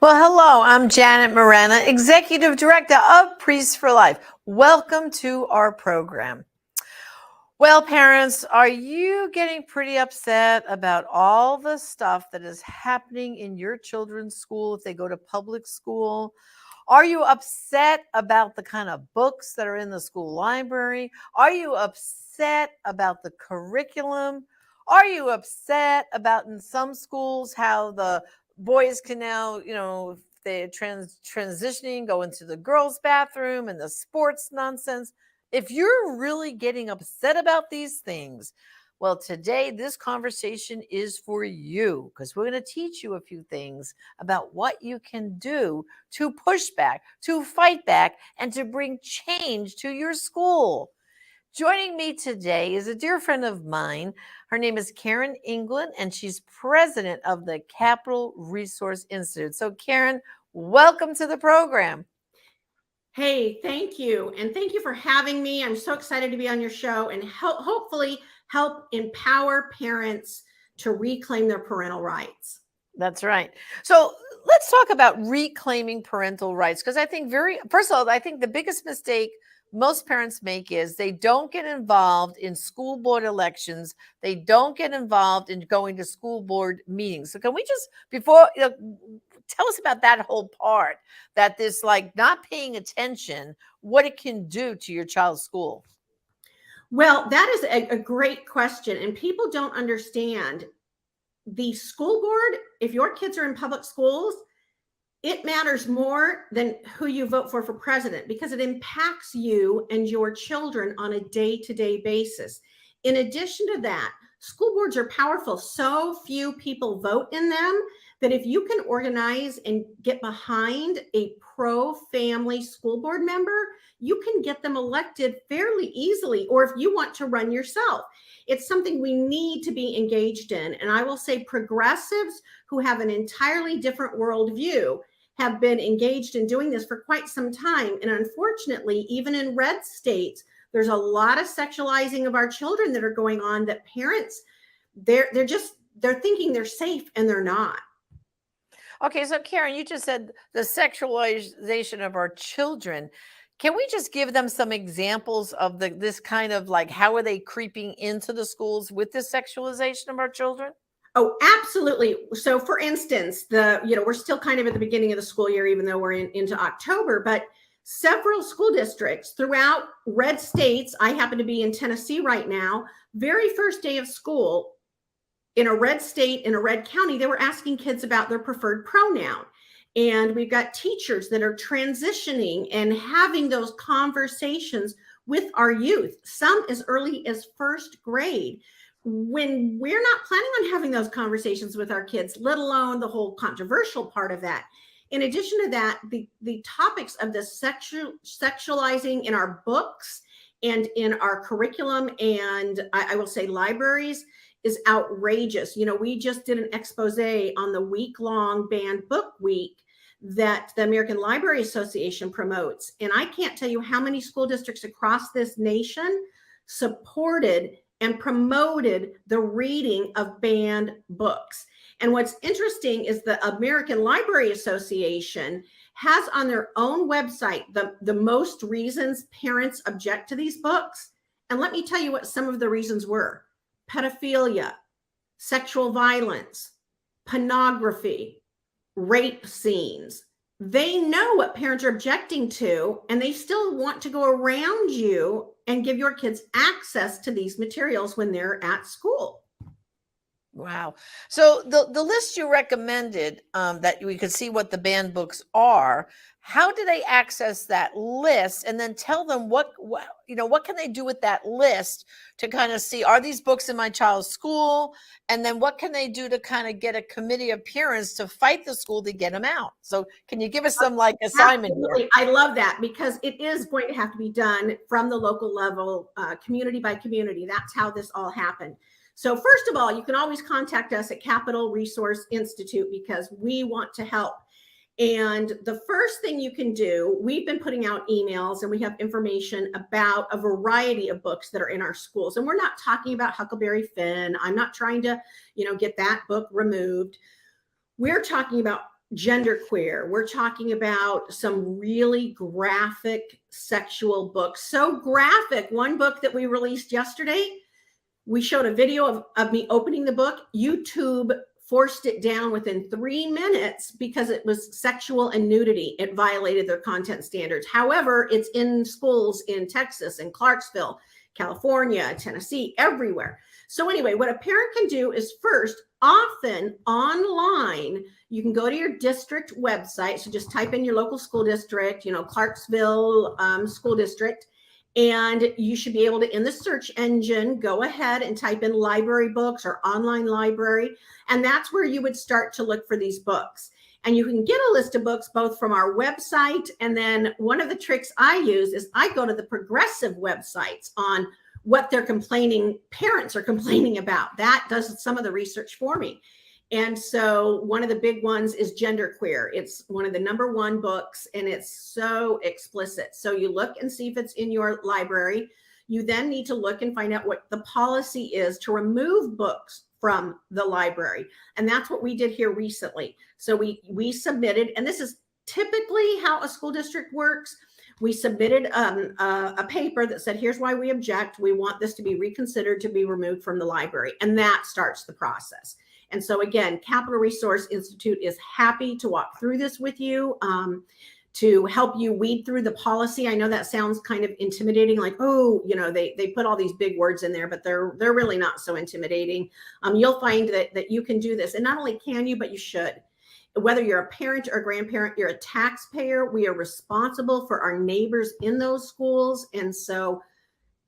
Well, hello, I'm Janet Morena, Executive Director of Priests for Life. Welcome to our program. Well, parents, are you getting pretty upset about all the stuff that is happening in your children's school if they go to public school? Are you upset about the kind of books that are in the school library? Are you upset about the curriculum? Are you upset about in some schools how the boys can now, if they're transitioning, go into the girls' bathroom and the sports nonsense? If you're really getting upset about these things, well, today this conversation is for you because we're going to teach you a few things about what you can do to push back, to fight back, and to bring change to your school. Joining me today is a dear friend of mine. Her name is Karen England, and she's president of the Capital Resource Institute. So, Karen, welcome to the program. Hey, thank you. And thank you for having me. I'm so excited to be on your show and hopefully help empower parents to reclaim their parental rights. That's right. So let's talk about reclaiming parental rights, because I think first of all, I think the biggest mistake most parents make is they don't get involved in school board elections. They don't get involved in going to school board meetings. So can we just, tell us about that whole part, that this like not paying attention, what it can do to your child's school? Well, that is a great question. And people don't understand the school board. If your kids are in public schools, it matters more than who you vote for president, because it impacts you and your children on a day-to-day basis. In addition to that, school boards are powerful. So few people vote in them that if you can organize and get behind a pro-family school board member, you can get them elected fairly easily. Or if you want to run yourself, it's something we need to be engaged in. And I will say progressives who have an entirely different worldview have been engaged in doing this for quite some time. And unfortunately, even in red states, there's a lot of sexualizing of our children that are going on that parents, they're thinking they're safe and they're not. Okay, so Karen, you just said the sexualization of our children. Can we just give them some examples of this kind of like, how are they creeping into the schools with the sexualization of our children? Oh, absolutely. So for instance, we're still kind of at the beginning of the school year, even though we're into October, but several school districts throughout red states, I happen to be in Tennessee right now, very first day of school in a red state, in a red county, they were asking kids about their preferred pronoun. And we've got teachers that are transitioning and having those conversations with our youth, some as early as first grade, when we're not planning on having those conversations with our kids, let alone the whole controversial part of that. In addition to that, the topics of the sexualizing in our books and in our curriculum, and I will say libraries, is outrageous. We just did an expose on the week-long banned book week that the American Library Association promotes. And I can't tell you how many school districts across this nation supported and promoted the reading of banned books. And what's interesting is the American Library Association has on their own website the most reasons parents object to these books. And let me tell you what some of the reasons were: pedophilia, sexual violence, pornography, rape scenes. They know what parents are objecting to, and they still want to go around you and give your kids access to these materials when they're at school. Wow. So the list you recommended, that we could see what the banned books are, how do they access that list? And then tell them what can they do with that list to kind of see, are these books in my child's school? And then what can they do to kind of get a committee of parents to fight the school to get them out? So can you give us some like assignment here? I love that, because it is going to have to be done from the local level, community by community. That's how this all happened. So first of all, you can always contact us at Capital Resource Institute because we want to help. And the first thing you can do, we've been putting out emails and we have information about a variety of books that are in our schools. And we're not talking about Huckleberry Finn. I'm not trying to, get that book removed. We're talking about genderqueer. We're talking about some really graphic sexual books. So graphic. One book that we released yesterday, we showed a video of me opening the book. YouTube forced it down within 3 minutes because it was sexual and nudity. It violated their content standards. However, it's in schools in Texas and Clarksville, California, Tennessee, everywhere. So anyway, what a parent can do is first, often online, you can go to your district website. So just type in your local school district, Clarksville school district, and you should be able to, in the search engine, go ahead and type in library books or online library. And that's where you would start to look for these books. And you can get a list of books both from our website. And then one of the tricks I use is I go to the progressive websites on what parents are complaining about. That does some of the research for me. And so one of the big ones is Genderqueer. It's one of the #1 books, and it's so explicit. So you look and see if it's in your library. You then need to look and find out what the policy is to remove books from the library. And that's what we did here recently. So we submitted, and this is typically how a school district works. We submitted a paper that said, here's why we object. We want this to be reconsidered, to be removed from the library. And that starts the process. And so again, Capital Resource Institute is happy to walk through this with you, to help you weed through the policy. I know that sounds kind of intimidating, like, oh, they put all these big words in there, but they're really not so intimidating. You'll find that you can do this. And not only can you, but you should. Whether you're a parent or a grandparent, you're a taxpayer. We are responsible for our neighbors in those schools. And so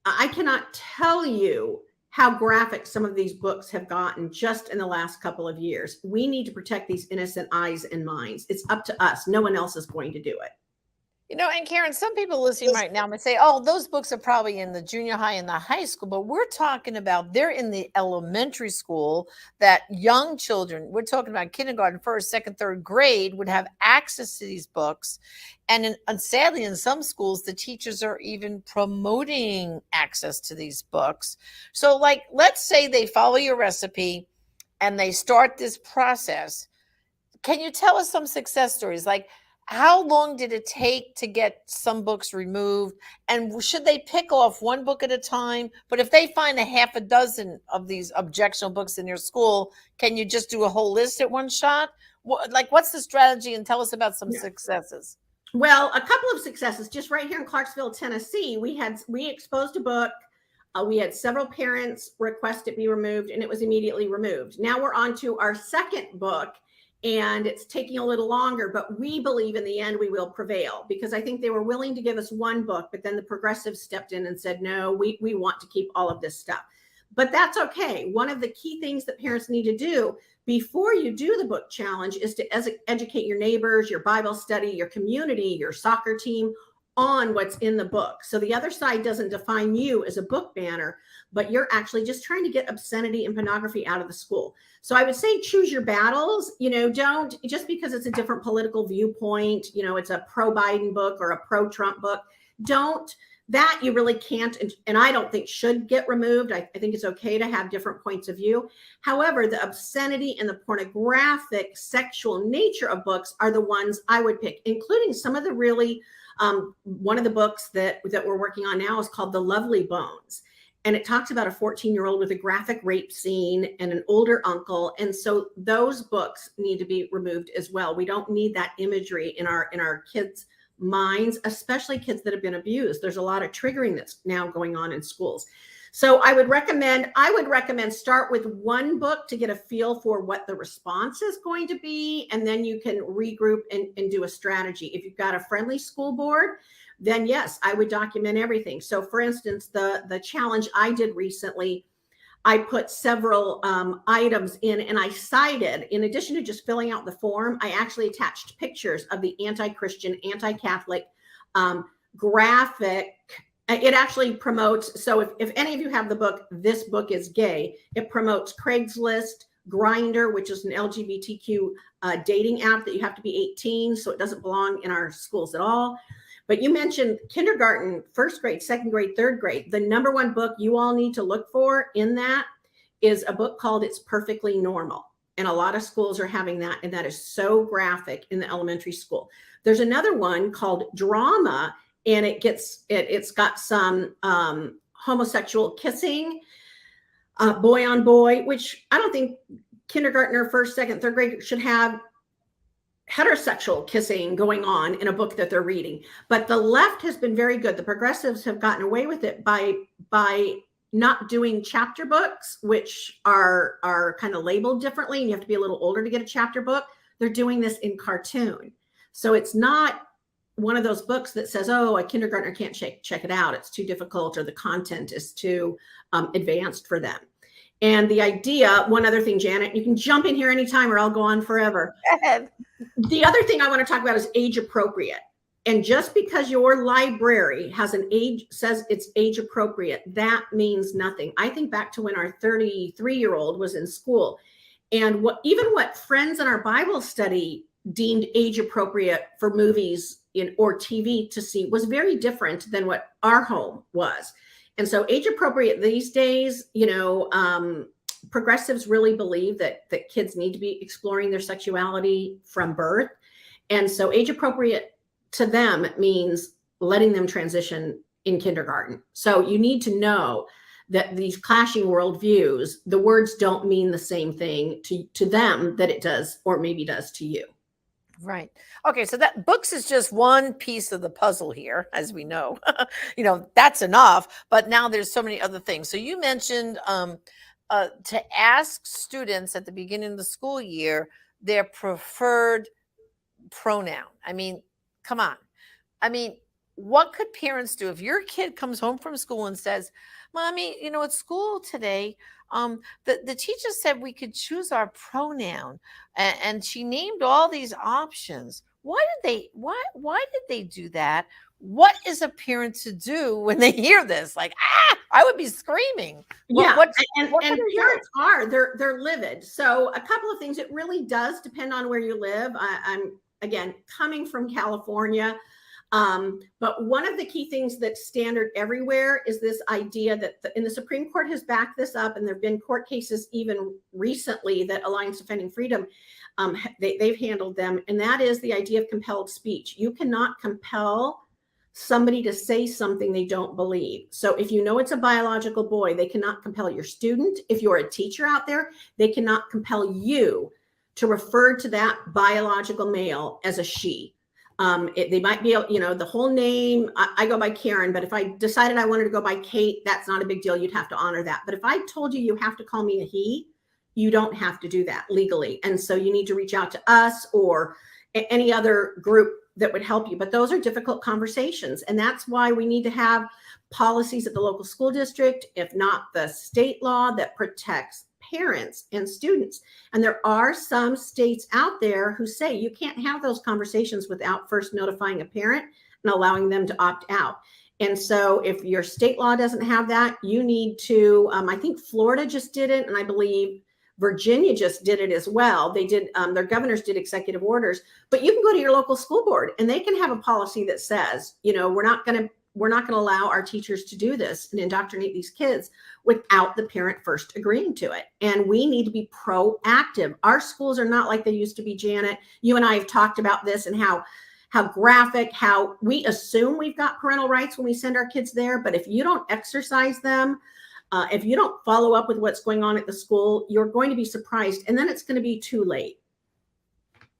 I cannot tell you how graphic some of these books have gotten just in the last couple of years. We need to protect these innocent eyes and minds. It's up to us. No one else is going to do it. And Karen, some people listening right now might say, oh, those books are probably in the junior high and the high school, but we're talking about they're in the elementary school, that young children, we're talking about kindergarten, first, second, third grade would have access to these books. And sadly, in some schools, the teachers are even promoting access to these books. So let's say they follow your recipe and they start this process. Can you tell us some success stories? Like, how long did it take to get some books removed? And should they pick off one book at a time? But if they find a half a dozen of these objectionable books in your school, can you just do a whole list at one shot? What's the strategy? And tell us about some successes. Well, a couple of successes. Just right here in Clarksville, Tennessee, we exposed a book. We had several parents request it be removed, and it was immediately removed. Now we're on to our second book. And it's taking a little longer, but we believe in the end we will prevail, because I think they were willing to give us one book, but then the progressives stepped in and said, no, we want to keep all of this stuff. But that's okay. One of the key things that parents need to do before you do the book challenge is to educate your neighbors, your Bible study, your community, your soccer team on what's in the book. So the other side doesn't define you as a book banner, but you're actually just trying to get obscenity and pornography out of the school. So I would say choose your battles. Don't, just because it's a different political viewpoint, it's a pro-Biden book or a pro-Trump book, that you really can't, and I don't think should get removed. I think it's okay to have different points of view. However, the obscenity and the pornographic sexual nature of books are the ones I would pick, including some of the really, one of the books that we're working on now is called The Lovely Bones. And it talks about a 14-year-old with a graphic rape scene and an older uncle. And so those books need to be removed as well. We don't need that imagery in our kids' minds, especially kids that have been abused. There's a lot of triggering that's now going on in schools. So I would recommend start with one book to get a feel for what the response is going to be. And then you can regroup and do a strategy. If you've got a friendly school board, then yes, I would document everything. So for instance, the challenge I did recently, I put several items in, and I cited, in addition to just filling out the form, I actually attached pictures of the anti-Christian, anti-Catholic graphic. It actually promotes, so if any of you have the book, This Book is Gay, it promotes Craigslist, Grindr, which is an LGBTQ dating app that you have to be 18, so it doesn't belong in our schools at all. But you mentioned kindergarten, first grade, second grade, third grade. The #1 book you all need to look for in that is a book called It's Perfectly Normal. And a lot of schools are having that. And that is so graphic in the elementary school. There's another one called drama, and it's got some homosexual kissing, boy on boy, which I don't think kindergartner, first, second, third grade should have heterosexual kissing going on in a book that they're reading. But the left has been very good. The progressives have gotten away with it by not doing chapter books, which are kind of labeled differently, and you have to be a little older to get a chapter book. They're doing this in cartoon. So it's not one of those books that says, oh, a kindergartner can't check it out. It's too difficult, or the content is too advanced for them. And the idea, one other thing, Janet, you can jump in here anytime or I'll go on forever. Go ahead. The other thing I want to talk about is age appropriate. And just because your library has an age, says it's age appropriate, that means nothing. I think back to when our 33-year-old was in school, and what friends in our Bible study deemed age appropriate for movies or TV to see was very different than what our home was. And so age appropriate these days, progressives really believe that kids need to be exploring their sexuality from birth. And so age appropriate to them means letting them transition in kindergarten. So you need to know that these clashing worldviews, the words don't mean the same thing to them that it does, or maybe does to you. Right. Okay. So that books is just one piece of the puzzle here, as we know. That's enough. But now there's so many other things. So you mentioned to ask students at the beginning of the school year their preferred pronoun. I mean, come on. I mean, what could parents do if your kid comes home from school and says, Mommy, at school today, the teacher said we could choose our pronoun, and she named all these options. Why did they do that? What is a parent to do when they hear this? Like, I would be screaming. And parents they're livid. So a couple of things. It really does depend on where you live. I'm again coming from California. But one of the key things that's standard everywhere is this idea that and the Supreme Court has backed this up, and there have been court cases even recently that Alliance Defending Freedom, they've handled them. And that is the idea of compelled speech. You cannot compel somebody to say something they don't believe. So if you know it's a biological boy, they cannot compel your student. If you're a teacher out there, they cannot compel you to refer to that biological male as a she. They might be, the whole name. I go by Karen, but if I decided I wanted to go by Kate, that's not a big deal. You'd have to honor that. But if I told you have to call me a he, you don't have to do that legally. And so you need to reach out to us or any other group that would help you. But those are difficult conversations. And that's why we need to have policies at the local school district, if not the state law, that protects parents and students. And there are some states out there who say you can't have those conversations without first notifying a parent and allowing them to opt out. And so if your state law doesn't have that, you need to, I think Florida just did it. And I believe Virginia just did it as well. They did, their governors did executive orders, but you can go to your local school board and they can have a policy that says, we're not going to allow our teachers to do this and indoctrinate these kids without the parent first agreeing to it. And we need to be proactive. Our schools are not like they used to be, Janet. You and I have talked about this and how graphic, how we assume we've got parental rights when we send our kids there. But if you don't exercise them, if you don't follow up with what's going on at the school, you're going to be surprised. And then it's going to be too late.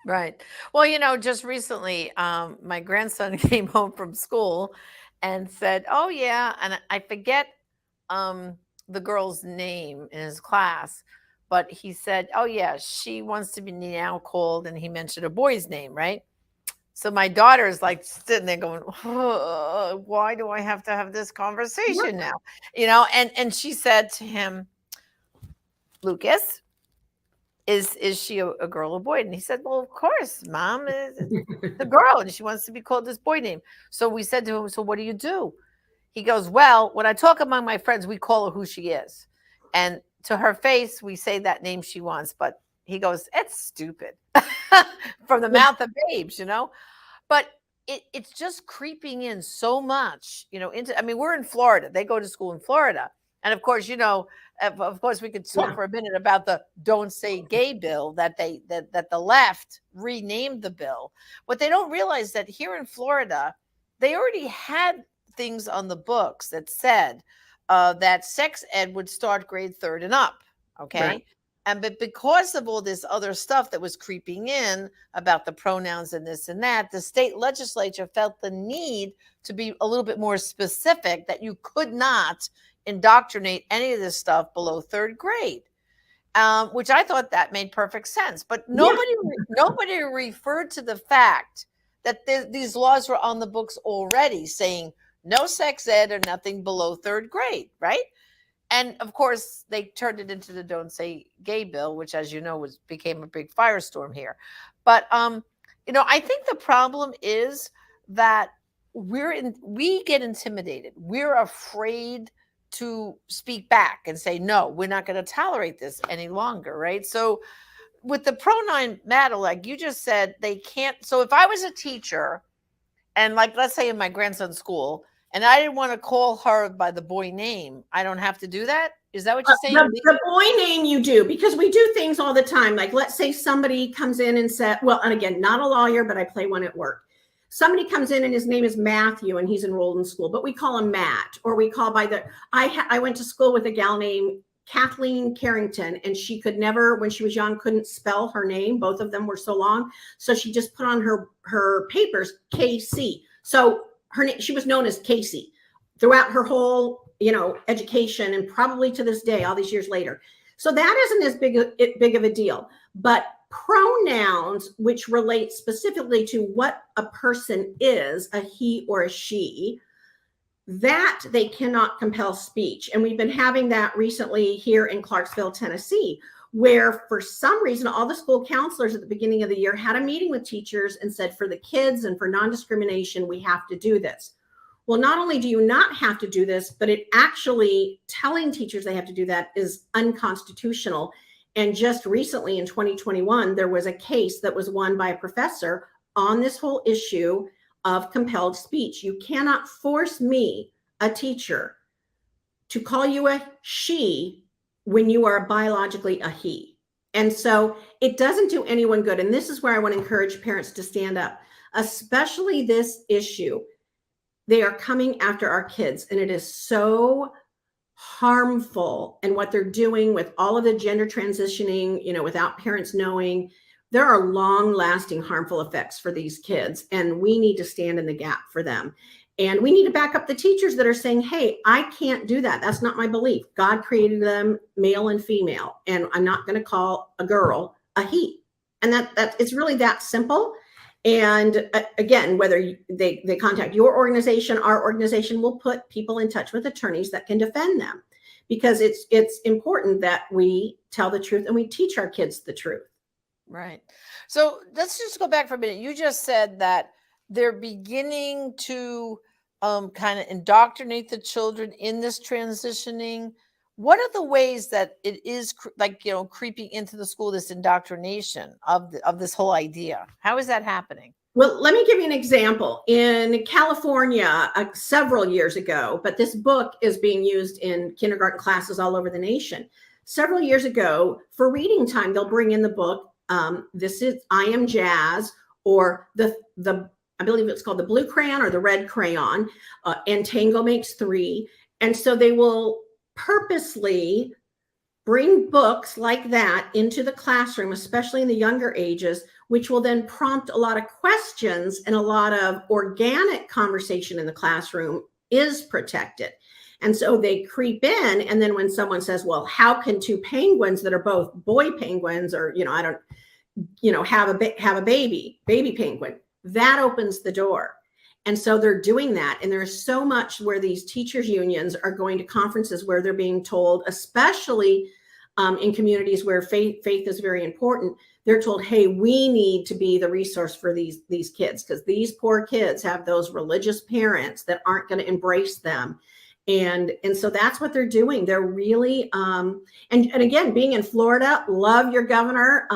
Right. Well, just recently, my grandson came home from school and said, oh, yeah. And I forget the girl's name in his class, but he said, oh, yeah, she wants to be now called. And he mentioned a boy's name, right? So my daughter is like sitting there going, oh, why do I have to have this conversation now? And she said to him, Lucas, is she a girl or boy? And he said, well, of course, Mom is the girl and she wants to be called this boy name. So we said to him, so what do you do? He goes, well, when I talk among my friends, we call her who she is. And to her face, we say that name she wants. But he goes, it's stupid from the mouth of babes, But it's just creeping in so much, we're in Florida. They go to school in Florida. And of course, of course, we could talk for a minute about the "Don't Say Gay" bill that the left renamed the bill. What they don't realize that here in Florida, they already had things on the books that said that sex ed would start grade 3rd and up. Okay. Right. But because of all this other stuff that was creeping in about the pronouns and this and that, the state legislature felt the need to be a little bit more specific that you could not indoctrinate any of this stuff below 3rd grade, which I thought that made perfect sense. But nobody referred to the fact that these laws were on the books already saying no sex ed or nothing below 3rd grade, right? And of course, they turned it into the "Don't Say Gay" bill, which, as you know, became a big firestorm here. But I think the problem is that we get intimidated. We're afraid to speak back and say, no, we're not going to tolerate this any longer, right? So with the pronoun matter, like you just said, they can't. So if I was a teacher, and like, let's say in my grandson's school, and I didn't want to call her by the boy name, I don't have to do that? Is that what you're saying? The boy name you do, because we do things all the time. Like, let's say somebody comes in and said, well, and again, not a lawyer, but I play one at work. Somebody comes in and his name is Matthew and he's enrolled in school, but we call him Matt, or we call by I went to school with a gal named Kathleen Carrington, and she could never, when she was young, couldn't spell her name. Both of them were so long. So she just put on her papers, KC. So she was known as Casey throughout her whole, education, and probably to this day, all these years later. So that isn't as big of a deal. But pronouns, which relate specifically to what a person is, a he or a she, that they cannot compel speech. And we've been having that recently here in Clarksville, Tennessee, where for some reason, all the school counselors at the beginning of the year had a meeting with teachers and said, for the kids and for non-discrimination, we have to do this. Well, not only do you not have to do this, but it actually telling teachers they have to do that is unconstitutional. And just recently in 2021, there was a case that was won by a professor on this whole issue of compelled speech. You cannot force me, a teacher, to call you a she when you are biologically a he. And so it doesn't do anyone good. And this is where I want to encourage parents to stand up, especially this issue. They are coming after our kids, and it is so harmful. And what they're doing with all of the gender transitioning, without parents knowing, there are long-lasting harmful effects for these kids, and we need to stand in the gap for them. And we need to back up the teachers that are saying, hey, I can't do that. That's not my belief. God created them male and female, and I'm not going to call a girl a he. And that it's really that simple. And again, whether they contact your organization, our organization will put people in touch with attorneys that can defend them, because it's important that we tell the truth and we teach our kids the truth. Right. So let's just go back for a minute. You just said that they're beginning to kind of indoctrinate the children in this transitioning. What are the ways that it is creeping into the school, this indoctrination of this whole idea? How is that happening? Well, let me give you an example. In California, several years ago, but this book is being used in kindergarten classes all over the nation. Several years ago, for reading time, they'll bring in the book. This is I Am Jazz, or the I believe it's called the blue crayon or the red crayon, and Tango Makes Three. And so they will purposely bring books like that into the classroom, especially in the younger ages, which will then prompt a lot of questions, and a lot of organic conversation in the classroom is protected. And so they creep in. And then when someone says, well, how can two penguins that are both boy penguins, or, have a baby penguin, that opens the door. And so they're doing that. And there's so much where these teachers unions are going to conferences where they're being told, especially in communities where faith is very important, they're told, hey, we need to be the resource for these kids, because these poor kids have those religious parents that aren't going to embrace them. And so that's what they're doing. They're really, and again, being in Florida, love your governor,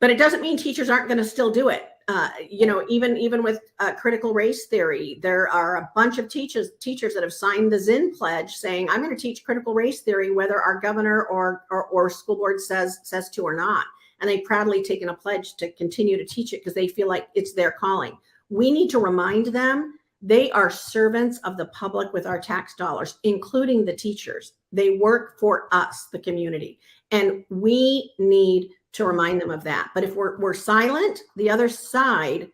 but it doesn't mean teachers aren't going to still do it. Even with critical race theory, there are a bunch of teachers that have signed the Zinn pledge saying, I'm going to teach critical race theory, whether our governor or school board says to or not. And they've proudly taken a pledge to continue to teach it because they feel like it's their calling. We need to remind them they are servants of the public with our tax dollars, including the teachers. They work for us, the community, and we need to remind them of that. But if we're silent, the other side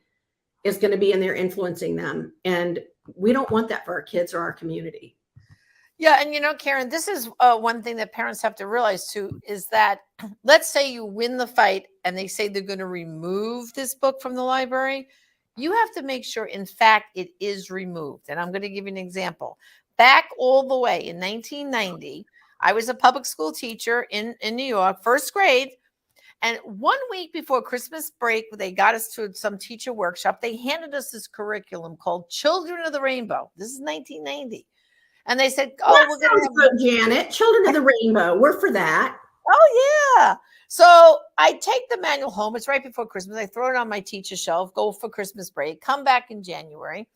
is going to be in there influencing them. And we don't want that for our kids or our community. Yeah. And Karen, this is one thing that parents have to realize too, is that let's say you win the fight and they say they're going to remove this book from the library. You have to make sure, in fact, it is removed. And I'm going to give you an example. Back all the way in 1990, I was a public school teacher in New York, first grade. And 1 week before Christmas break, they got us to some teacher workshop. They handed us this curriculum called Children of the Rainbow. This is 1990. And they said, we're going to have Janet, Children of the Rainbow. We're for that. Oh, yeah. So I take the manual home. It's right before Christmas. I throw it on my teacher shelf, go for Christmas break, come back in January.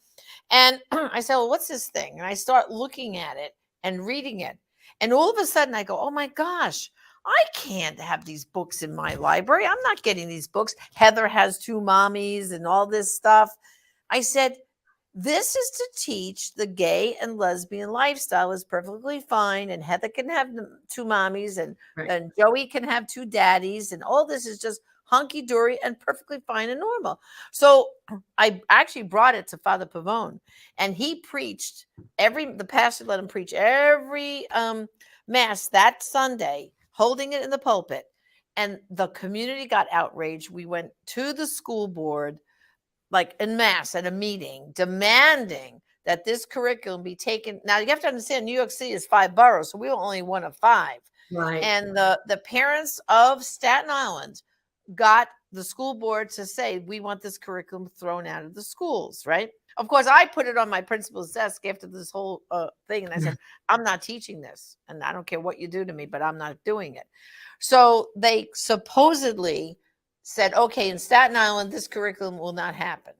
And I said, well, what's this thing? And I start looking at it and reading it. And all of a sudden I go, oh my gosh, I can't have these books in my library. I'm not getting these books. Heather has two mommies and all this stuff. I said, this is to teach the gay and lesbian lifestyle is perfectly fine. And Heather can have two mommies and Joey can have two daddies. And all this is just hunky dory and perfectly fine and normal. So I actually brought it to Father Pavone, and he preached the pastor let him preach every mass that Sunday, holding it in the pulpit. And the community got outraged. We went to the school board, like en masse at a meeting, demanding that this curriculum be taken. Now you have to understand, New York City is 5 boroughs, so we were only one of 5. Right. And the parents of Staten Island got the school board to say, we want this curriculum thrown out of the schools, right? Of course, I put it on my principal's desk after this whole thing. And I said, I'm not teaching this. And I don't care what you do to me, but I'm not doing it. So they supposedly said, okay, in Staten Island, this curriculum will not happen.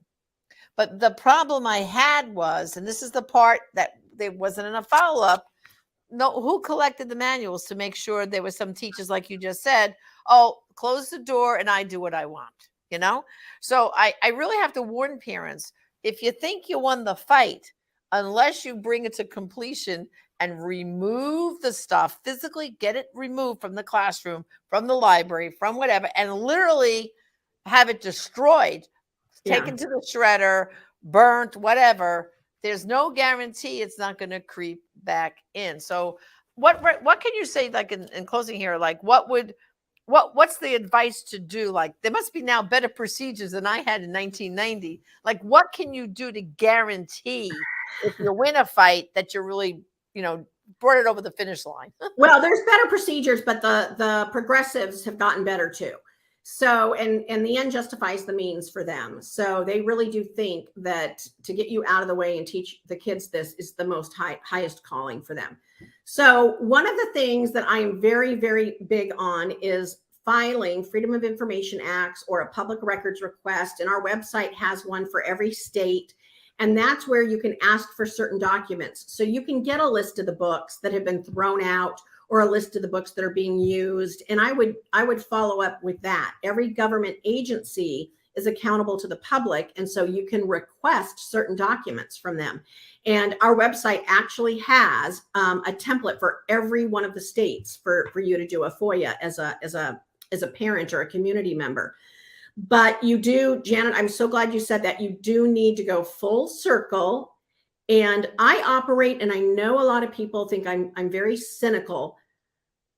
But the problem I had was, and this is the part that there wasn't enough follow-up, who collected the manuals to make sure there were some teachers, like you just said, oh, close the door and I do what I want, So I really have to warn parents, if you think you won the fight, unless you bring it to completion and remove the stuff, physically get it removed from the classroom, from the library, from whatever, and literally have it destroyed, taken to the shredder, burnt, whatever, there's no guarantee it's not going to creep back in. So what can you say, like in closing here, like what's the advice to do? Like there must be now better procedures than I had in 1990. Like what can you do to guarantee if you win a fight that you're really, brought it over the finish line? Well, there's better procedures, but the progressives have gotten better too. So, and the end justifies the means for them. So they really do think that to get you out of the way and teach the kids this is the most highest calling for them. So one of the things that I am very, very big on is filing Freedom of Information Acts or a public records request. And our website has one for every state. And that's where you can ask for certain documents. So you can get a list of the books that have been thrown out or a list of the books that are being used. And I would follow up with that. Every government agency is accountable to the public. And so you can request certain documents from them. And our website actually has a template for every one of the states for you to do a FOIA as a parent or a community member. But you do, Janet, I'm so glad you said that. You do need to go full circle. And I operate, and I know a lot of people think I'm very cynical,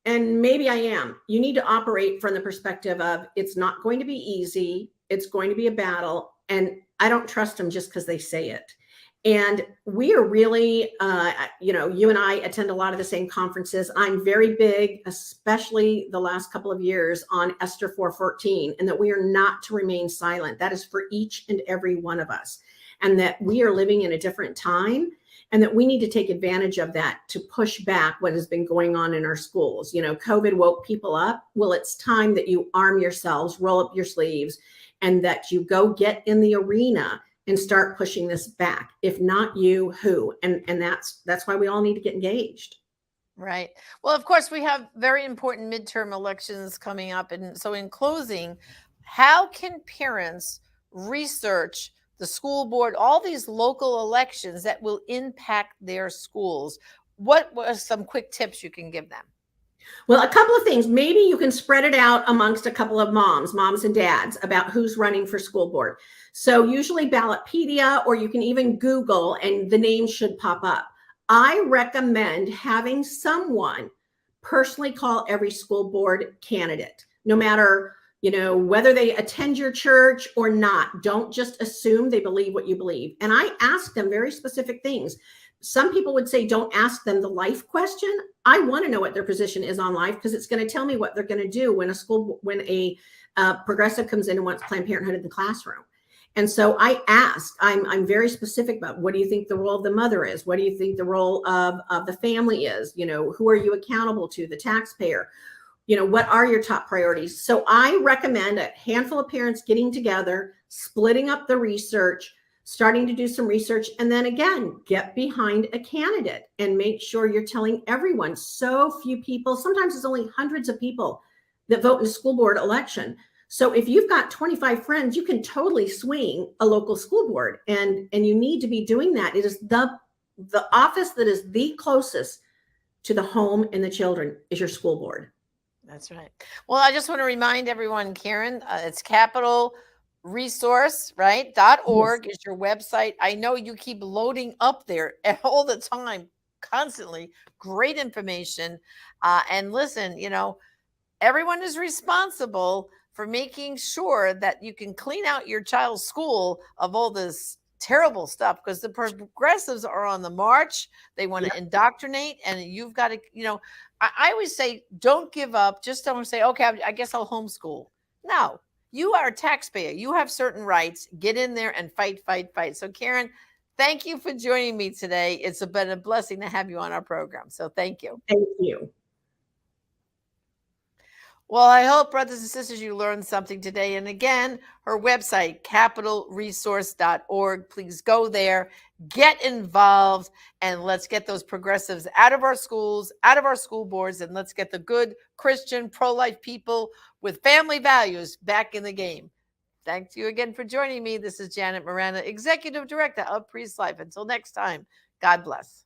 and maybe I am. You need to operate from the perspective of it's not going to be easy. It's going to be a battle. And I don't trust them just because they say it. And we are really, you and I attend a lot of the same conferences. I'm very big, especially the last couple of years, on Esther 4:14, and that we are not to remain silent. That is for each and every one of us. And that we are living in a different time, and that we need to take advantage of that to push back what has been going on in our schools. COVID woke people up. Well, it's time that you arm yourselves, roll up your sleeves, and that you go get in the arena and start pushing this back. If not you, who? And that's why we all need to get engaged. Right. Well, of course, we have very important midterm elections coming up. And so, in closing, how can parents research the school board, all these local elections that will impact their schools? What were some quick tips you can give them? Well, a couple of things. Maybe you can spread it out amongst a couple of moms and dads about who's running for school board. So usually Ballotpedia, or you can even Google and the name should pop up. I recommend having someone personally call every school board candidate, no matter, whether they attend your church or not. Don't just assume they believe what you believe. And I ask them very specific things. Some people would say, don't ask them the life question. I want to know what their position is on life, because it's going to tell me what they're going to do when a progressive comes in and wants Planned Parenthood in the classroom. And so I ask, I'm very specific about, what do you think the role of the mother is? What do you think the role of the family is? Who are you accountable to? The taxpayer? What are your top priorities? So I recommend a handful of parents getting together, splitting up the research, starting to do some research, and then again, get behind a candidate and make sure you're telling everyone. So few people, sometimes it's only hundreds of people that vote in a school board election. So if you've got 25 friends, you can totally swing a local school board, and you need to be doing that. It is the office that is the closest to the home and the children is your school board. That's right. Well, I just want to remind everyone, Karen, it's Capital Resource, right? .org is your website. I know you keep loading up there all the time, constantly. Great information. And listen, everyone is responsible for making sure that you can clean out your child's school of all this terrible stuff, because the progressives are on the march. They want to indoctrinate, and you've got to, I always say, don't give up. Just don't say, okay, I guess I'll homeschool. No, you are a taxpayer. You have certain rights. Get in there and fight, fight, fight. So, Karen, thank you for joining me today. It's been a blessing to have you on our program. So thank you. Thank you. Well, I hope, brothers and sisters, you learned something today. And again, her website, capitalresource.org. Please go there, get involved, and let's get those progressives out of our schools, out of our school boards, and let's get the good Christian pro-life people with family values back in the game. Thank you again for joining me. This is Janet Morana, Executive Director of Priest Life. Until next time, God bless.